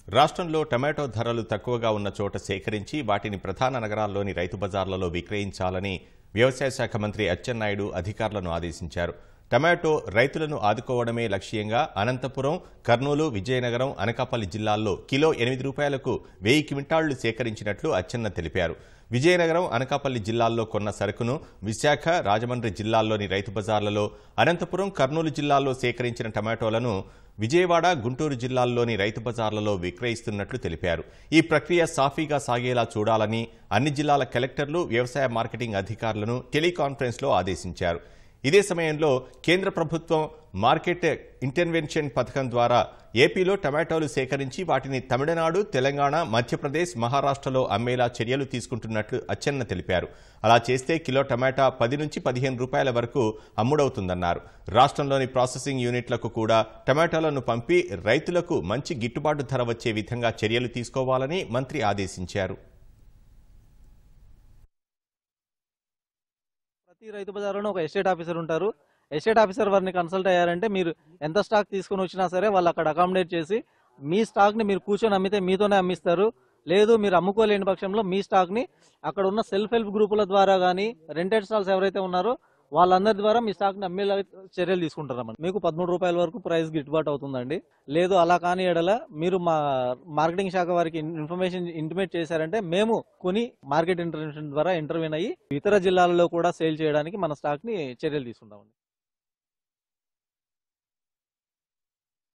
రాష్ట్రంలో టమాటో ధరలు తక్కువగా ఉన్న చోట సేకరించి వాటిని ప్రధాన నగరాల్లోని రైతు బజార్లలో విక్రయించాలని వ్యవసాయ శాఖ మంత్రి అచ్చెన్నాయుడు అధికారులను ఆదేశించారు. టమాటో రైతులను ఆదుకోవడమే లక్ష్యంగా అనంతపురం, కర్నూలు, విజయనగరం, అనకాపల్లి జిల్లాల్లో కిలో 8 రూపాయలకు 1000 క్వింటాళ్లు సేకరించినట్లు అచ్చెన్న తెలిపారు. విజయనగరం, అనకాపల్లి జిల్లాల్లో కొన్న సరుకును విశాఖ, రాజమండ్రి జిల్లాల్లోని రైతు బజార్లలో, అనంతపురం, కర్నూలు జిల్లాల్లో సేకరించిన టమాటోలను విజయవాడ, గుంటూరు జిల్లాల్లోని రైతు బజార్లలో విక్రయిస్తున్నట్లు తెలిపారు. ఈ ప్రక్రియ సాఫీగా సాగేలా చూడాలని అన్ని జిల్లాల కలెక్టర్లు, వ్యవసాయ మార్కెటింగ్ అధికారులను టెలికాన్ఫరెన్స్లో ఆదేశించారు. ఇదే సమయంలో కేంద్ర ప్రభుత్వం మార్కెట్ ఇంటర్వెన్షన్ పథకం ద్వారా ఏపీలో టమాటోలు సేకరించి వాటిని తమిళనాడు, తెలంగాణ, మధ్యప్రదేశ్, మహారాష్ట్రలో అమ్మేలా చర్యలు తీసుకుంటున్నట్లు అచ్చెన్న తెలిపారు. అలా చేస్తే కిలో టమాటా 10 నుంచి 15 రూపాయల వరకు అమ్ముడవుతుందన్నారు. రాష్ట్రంలోని ప్రాసెసింగ్ యూనిట్లకు కూడా టమాటోలను పంపి రైతులకు మంచి గిట్టుబాటు ధర వచ్చే విధంగా చర్యలు తీసుకోవాలని మంత్రి ఆదేశించారు. ప్రతి రైతు బజార్లోనే ఒక ఎస్టేట్ ఆఫీసర్ ఉంటారు. ఎస్టేట్ ఆఫీసర్ వారిని కన్సల్ట్ అయ్యారంటే మీరు ఎంత స్టాక్ తీసుకుని వచ్చినా సరే వాళ్ళు అక్కడ అకామిడేట్ చేసి మీ స్టాక్ని మీరు కూర్చొని అమ్మితే మీతోనే అమ్మిస్తారు. లేదు మీరు అమ్ముకోలేని పక్షంలో మీ స్టాక్ని అక్కడ ఉన్న సెల్ఫ్ హెల్ప్ గ్రూపుల ద్వారా కానీ రెంటెడ్ స్టాల్స్ ఎవరైతే ఉన్నారో వాళ్ళందరి ద్వారా మీ స్టాక్ని అమ్మేలా చర్యలు తీసుకుంటారన్నమాట. మీకు 13 రూపాయల వరకు ప్రైస్ గిట్టుబాటు అవుతుందండి. లేదు అలా కాని ఎడల మీరు మా మార్కెటింగ్ శాఖ వారికి ఇన్ఫర్మేషన్ ఇంటిమేట్ చేశారంటే మేము కొని మార్కెట్ ఇంటర్వెన్షన్ ద్వారా ఇంటర్వ్యూన్ అయ్యి ఇతర జిల్లాలలో కూడా సేల్ చేయడానికి మన స్టాక్ని చర్యలు తీసుకుంటామండి.